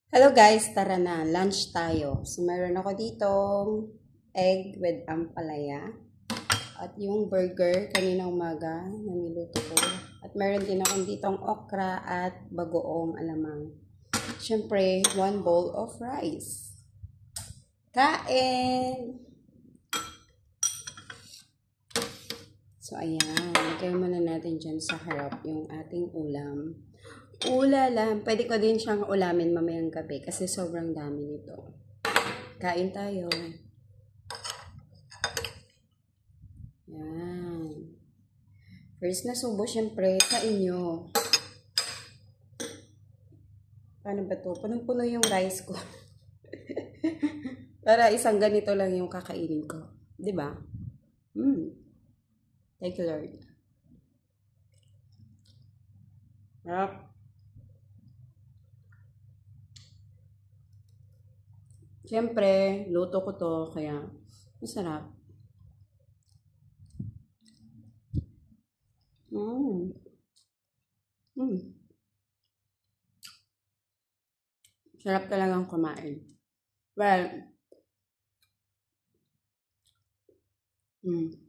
Hello guys, tara na, lunch tayo. So meron ako ditong egg with ampalaya at yung burger kaninang umaga na niluto ko. At meron din ako ditong okra at bagoong alamang. Siyempre, 1 bowl of rice. Kain! So ayan, lagay muna natin dyan sa harap yung ating ulam. Ulalam. Pwede ko din siyang ulamin mamayang gabi kasi sobrang dami nito. Kain tayo. Yan. First na subo, syempre, sa inyo. Paano ba to? Punong-puno yung rice ko. Para isang ganito lang yung kakainin ko. Diba? Thank you, Lord. Sarap. Siyempre, luto ko to, kaya masarap. Sarap talagang kumain. Well,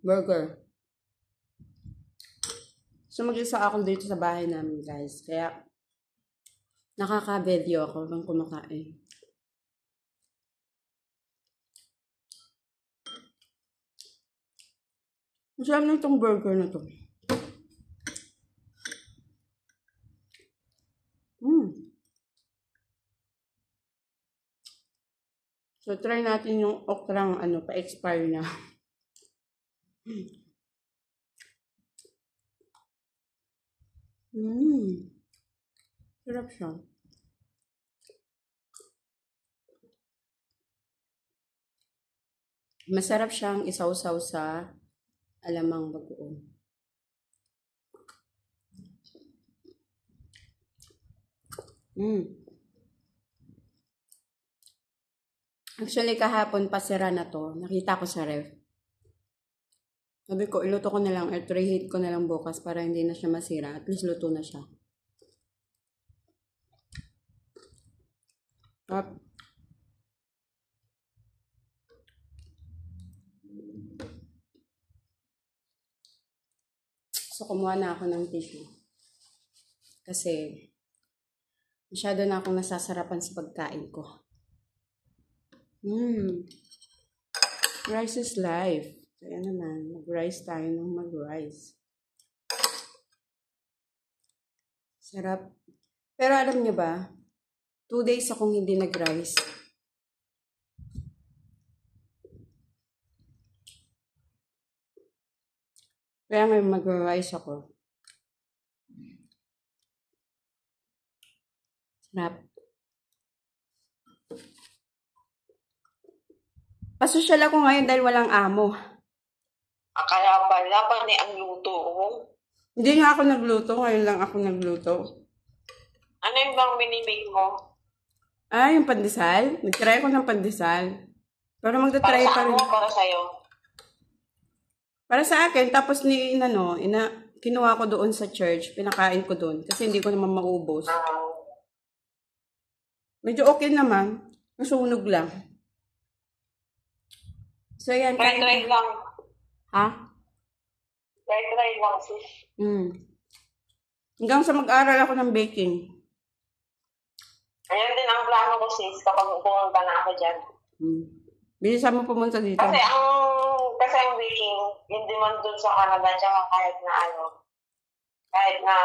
burger. So, mag-isa ako dito sa bahay namin, guys. Kaya, nakaka-video ako ng kumakain. Masarap na itong burger na to. So, try natin yung okrang pa-expire na. Sarap siya. Masarap siyang isawsaw sa alamang bagoong. Actually, kahapon pa sira na to. Nakita ko sa ref. Sabi ko, iluto ko na lang or preheat ko na lang bukas para hindi na siya masira. At least luto na siya. Up. So, kumuha na ako ng tissue. Kasi, masyado na akong nasasarapan sa pagkain ko. Rice is life. Kaya naman, mag-rice tayo ng mag-rice. Sarap. Pero alam niyo ba, 2 days akong hindi nag-rice. Kaya ngayon mag-rice ako. Sarap. Pasosyal ako ngayon dahil walang amo. Kaya pala, pani ang luto mo. Hindi nga ako nagluto. Ngayon lang ako nagluto. Ano yung bang binibake mo? Yung pandesal. Nag-try ako ng pandesal. Pero Para magta-try sa pa rin. ano? Para sa'yo? Para sa akin, tapos kinuha ko doon sa church. Pinakain ko doon. Kasi hindi ko naman maubos. Medyo okay naman. Nasunog lang. So, yan. Try lang. Ha? Try lang, sis. Hanggang sa mag-aral ako ng baking. Ayan din ang plano ko, sis, kapag pumunta na ako dyan. Bilisan mo pumunta dito. Kasi ang baking, hindi man dun sa Canada, tsaka kahit na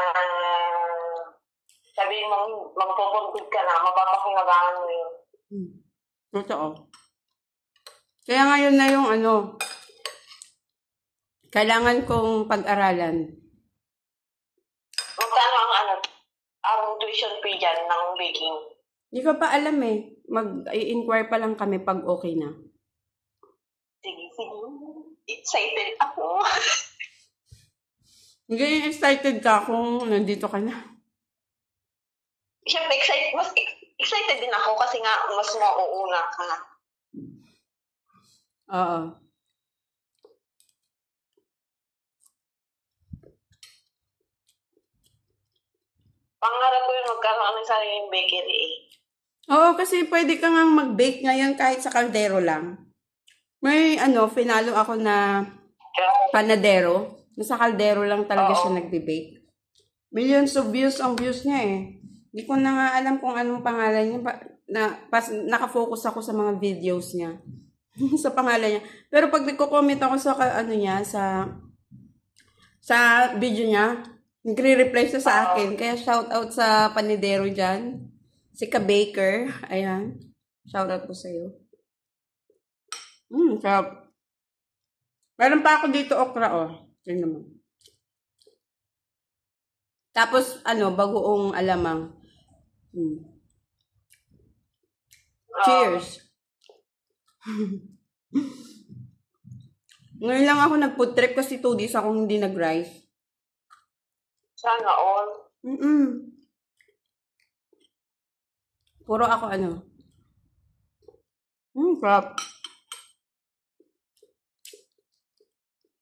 sabihin mong magpupuntud ka na, mapapakinabangan mo yun. Totoo. Kaya ngayon na yung kailangan kong pag-aralan. Magkano ang tuition fee dyan ng baking? Hindi ko pa alam eh. Mag-i-inquire pa lang kami pag okay na. Sige. Excited ako. Hindi excited ka kung nandito ka na. Siyempre, mas excited din ako kasi nga mas mauuna ka. Oo. Pangarap ko yung magkaroon ng sariling bakery eh. Oo, kasi pwede ka nga mag-bake ngayon kahit sa kaldero lang. May finalo ako na panadero. Nasa kaldero lang talaga siya Oo. nagbe-bake. Millions of views ang views niya eh. Hindi ko na nga alam kung anong pangalan niya. Nakafocus ako sa mga videos niya. sa pangalan niya. Pero pag nagko-comment ako sa sa video niya, nagre-reply siya sa akin. Kaya shout out sa panidero dyan. Si Ka-Baker. Ayan. Shout out po sa'yo. Sarap. Meron pa ako dito okra, oh. Yan naman. Tapos, bagoong alamang. Cheers. Ngayon lang ako nag-food trip kasi 2 days akong hindi nag-rice. Sana all. Puro ako sarap.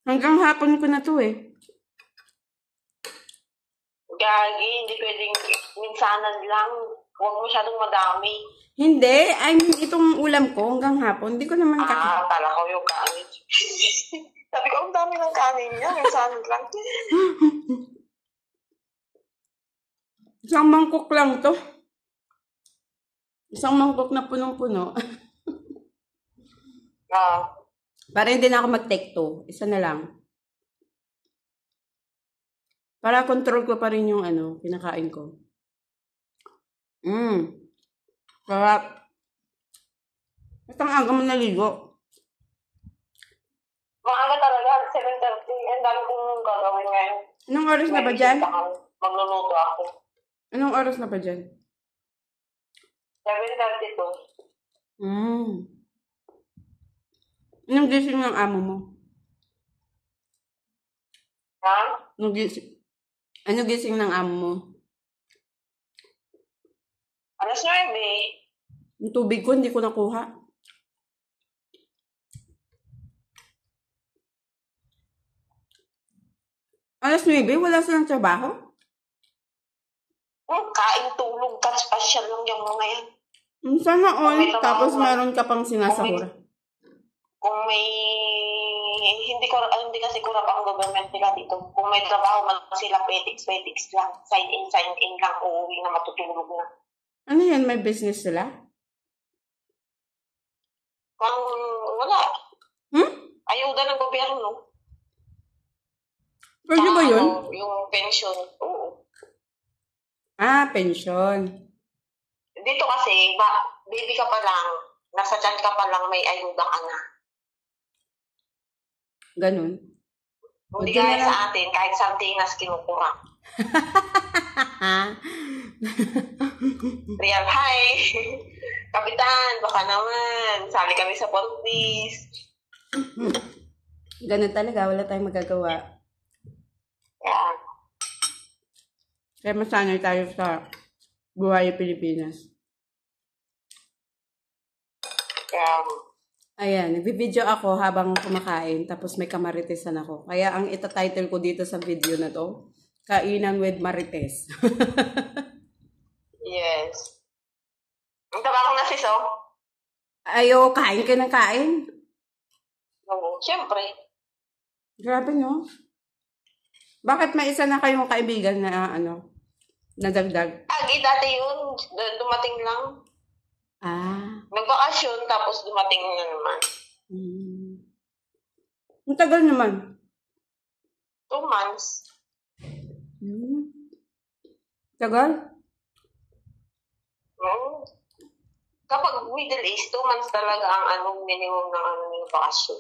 Hanggang hapon ko na to eh. Gagi, hindi pwedeng minsanan lang. Huwag masyadong madami. Hindi. I mean, itong ulam ko hanggang hapon. Hindi ko naman Tala ko yung kanin. Sabi ko, ang dami ng kanin niya. Minsanan lang. Isang mangkok lang to. Isang mangkok na punong-puno. Para hindi na ako mag-take 2. Isa na lang. Para control ko pa rin yung kinakain ko. Sarap. At ang aga mo naligo. Maaga talaga, 7:30. Ang dami kong gagawin ngayon. Anong oras na ba dyan? Magluluto ako. Anong oras na ba dyan? 7:32. Anong gising ng amo mo? Ha? Ano gising ng amo mo? 9:00. Yung tubig ko, hindi ko nakuha. Alas 9, wala silang trabaho? Kain, tulog, pasyal lang yung mga yan. Sana all, tapos meron ka pang sinasahura. Kung may, hindi kasi kurap ang government nila dito. Kung may trabaho man sila, petics lang. Sign in lang, uuwi na matutulog na. Ano yan, may business sila? Wala. Ayuda ng gobyerno. Pwede ba yun? Yung pension, oo. Pension. Dito kasi, baby ka pa lang, nasa tiyan ka pa lang, may ayuda ka na. Ganun. Hindi kaya sa atin, kahit sardinas kinukurap. Real high. Kapitan, baka naman. Sali kami sa police. Ganun talaga, wala tayong magagawa. Yeah. Kaya masanay tayo sa buhay Pilipinas. Yeah. Ayan, nagbibideo ako habang kumakain, tapos may kamaritesan ako. Kaya ang ita-title ko dito sa video na to, Kainan with Marites. Yes. Ang taba ko na sis, oh. Ayo, kain ka ng kain? Oo, siyempre. Grabe, no? Bakit may isa na kayong kaibigan na nadagdag? Dati yun. Dumating lang. Nagbakasyon, tapos dumating na naman. Ang tagal naman. 2 months. Tagal? Kapag Middle East, 2 months talaga ang minimum ng yung bakasyon.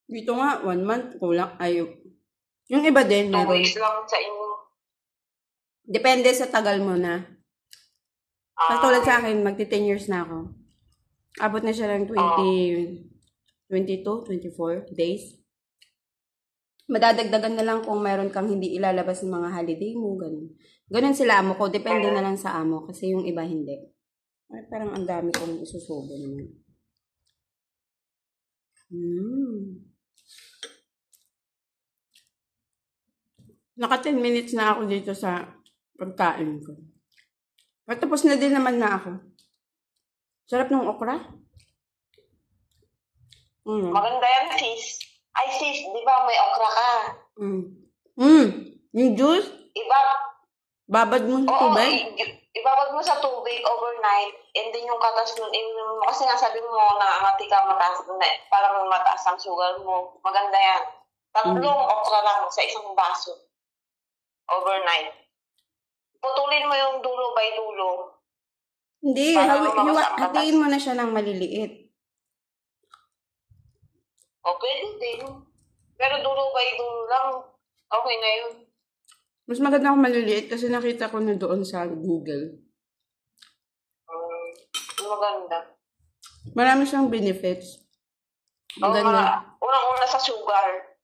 Dito nga, 1 month, kulang. Yung iba din, 2 weeks lang sa inyo. Depende sa tagal mo na. Katulad sa akin, magti-10 years na ako. Abot na siya ng 22, 24 days. Madadagdagan na lang kung meron kang hindi ilalabas ng mga holiday mo, ganun. Ganun sila amo ko, depende na lang sa amo, kasi yung iba hindi. Ay, parang ang dami kong isusubo naman. Naka 10 minutes na ako dito sa pagkain ko. Tapos na din naman na ako. Sarap ng okra. Maganda yan, sis. Ay, sis, di ba may okra ka? Yung juice, Iba, babad mo sa oo, tubig. ibabad mo sa tubig overnight, and then yung katas nun, inumin mo. Kasi nga sabi mo, nakangati ka, parang mataas ang sugar mo. Maganda yan. Tatlong okra lang sa isang baso. Overnight. Putulin mo yung dulo by dulo. Hindi, Para lumabas ang hatiin mo na siya ng maliliit. O, pwede din. Pero dulo by dulo lang, okay na yun. Mas maganda kung maliliit kasi nakita ko na doon sa Google. Maganda. Marami siyang benefits. Maganda. Unang-una sa sugar.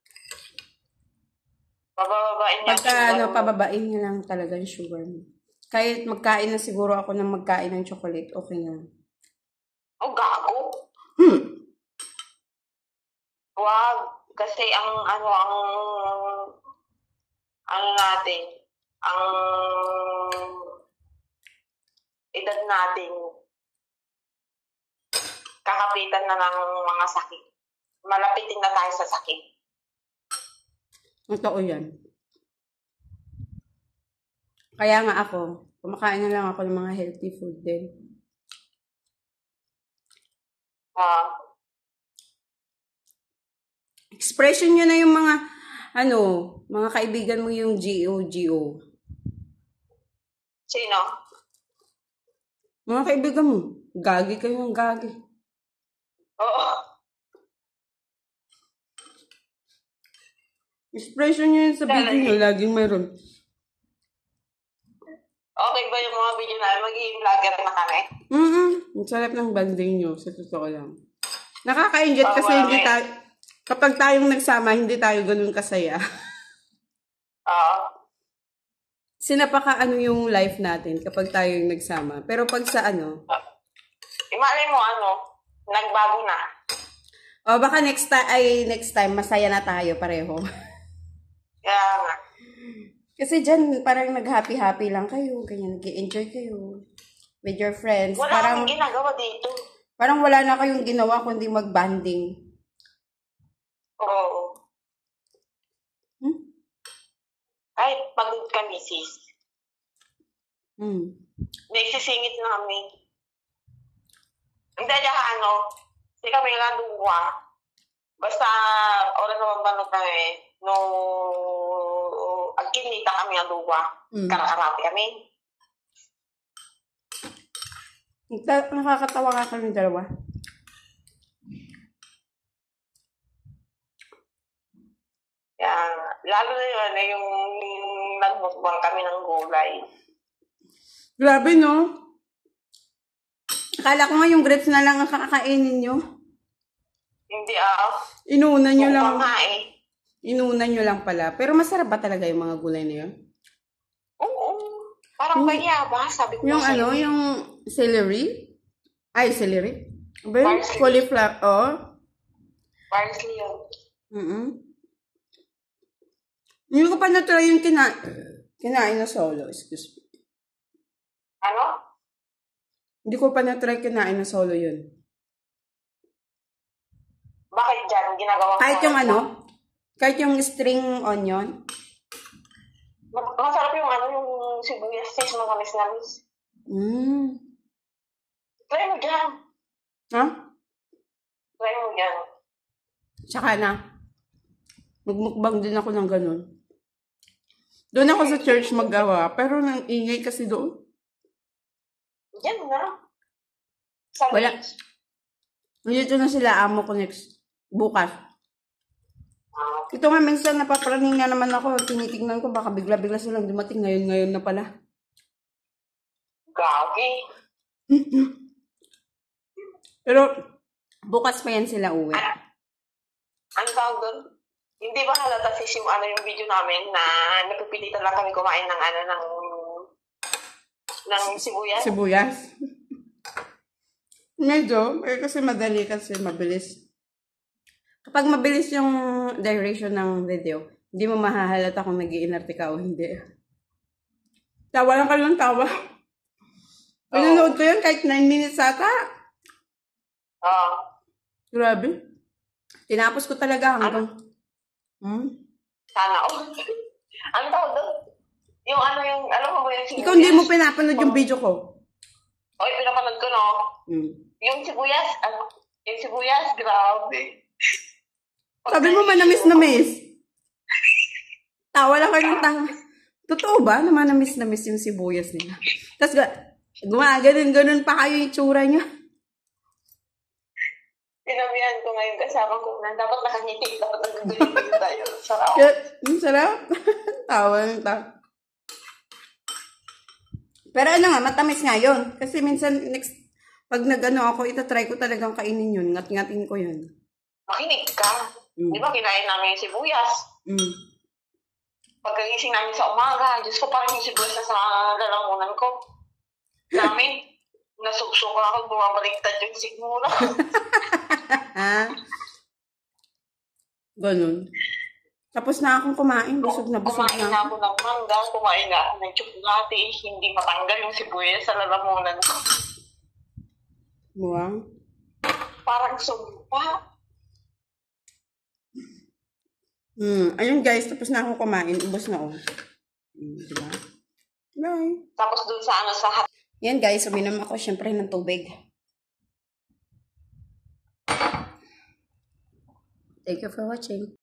Pababain niya. Pagka pababain niya lang talaga yung sugar mo. Kahit magkain na siguro ako ng magkain ng chocolate, okay na. Oh, gago. Wag. Kasi ang natin, ang edad natin, kakapitan na ng mga sakit. Malapitin na tayo sa sakit. Totoo yan. Kaya nga ako, kumakain na lang ako ng mga healthy food din. Expression nyo na yung mga kaibigan mo yung GO. Sino? Mga kaibigan mo, gagi kayo ng gagi. Oo. Expression nyo yun sa video nyo, laging mayroon. Okay ba yung mga video namin? Magiging vlogger na kami? Ang sarap ng banding nyo, sa totoo lang. Nakaka-enjoy kasi hindi tayo, kapag tayong nagsama, hindi tayo ganun kasaya. Oo. Sinapaka yung life natin kapag tayo yung nagsama. Pero pag sa Imalay mo nagbago na. O baka next time, masaya na tayo pareho. Kaya nga. Kasi dyan, parang nag-happy-happy lang kayo. Ganyan, nag-enjoy kayo with your friends. Wala akong ginagawa dito. Parang wala na kayong ginawa kundi mag-banding. Oo. Kahit pagod kami, sis. Nagsisingit namin. Hindi kasi kami nga duwa. Basta, oras naman banot kami, agkinita kami ang duwa. Karakarami kami. Nakakatawa nga kami dalawa. Lalo na yun, yung nagmukbang kami ng gulay. Grabe, no? Akala ko nga yung grapes na lang ang kakakainin nyo. Hindi Inuunan nyo lang. Inuunan nyo lang pala. Pero masarap ba talaga yung mga gulay na yun? Oo. Parang ba? Sabi ko yung yung celery? Ay, celery? Ba? Cauliflower, Parsley yun. Hindi ko pa na-try yung kinain na solo. Excuse me. Hindi ko pa na-try kinain na solo yun. Bakit dyan? Ginagawa ko. Kahit yung string onion. Masarap yung yung sibuyas, sis, manamis-namis. Try mo dyan. Ha? Try mo dyan. Tsaka na. Magmukbang din ako ng ganun. Doon ako sa church magawa, pero nang ingay kasi doon. Yan na. Wala. Nandito na sila, amo ko bukas. Ito nga, minsan napapraning na naman ako. Tinitignan ko, baka bigla-bigla silang dumating. Ngayon na pala. Gagi. Pero, bukas pa yan sila uwi. Ano tawag doon? Hindi ba halata sis yung video namin na napipilitan lang kami kumain ng sibuyas? Sibuyas? Medyo, kasi madali kasi mabilis. Kapag mabilis yung duration ng video, hindi mo mahahalata kung nag-iinarte ka o hindi. Tawa lang kayo ng tawa. Pinanood ko yun kahit 9 minutes ata. Grabe. Tinapos ko talaga hanggang... Sana all. Ano tawag doon? Yung ano yung, alam mo ba yung sibuyas? Ikaw hindi mo pinapanood yung video ko. Oy, pinapanood ko, no? Yung sibuyas, yung sibuyas, grabe. Sabi mo manamis na miss. Tawa lang kayo ng tanga. Totoo ba na manamis na miss yung sibuyas nila? Tapos gumaganon pa kayo yung tsura niya. Pinabihan ko ngayon kasama ko na dapat nakangiti, dapat nagagalitin tayo. Sarap. Sarap. Tawa ng tanga. Pero ano nga, matamis nga yun. Kasi minsan, pag nag-ano ako, itatry ko talagang kainin yun. Ngat-ngatin ko yun. Makinig ka. Di ba kinain namin yung sibuyas? Pagkagising namin sa umaga, Diyos ko, parang yung sibuyas na sa lalamunan ko. Namin, nasukso ako, bumabaliktad yung sigmura. Ganun. Tapos na akong kumain. Busog na busog Kumain na ako ng mangga, kumain na ako ng tsokolate, hindi matanggal yung sibuyas sa lalamunan ko. Wow. Parang sumpa. Ayun guys, tapos na akong kumain. Ubos na diba? Bye. Tapos dun sa sa yan guys, uminom ako syempre ng tubig. Thank you for watching.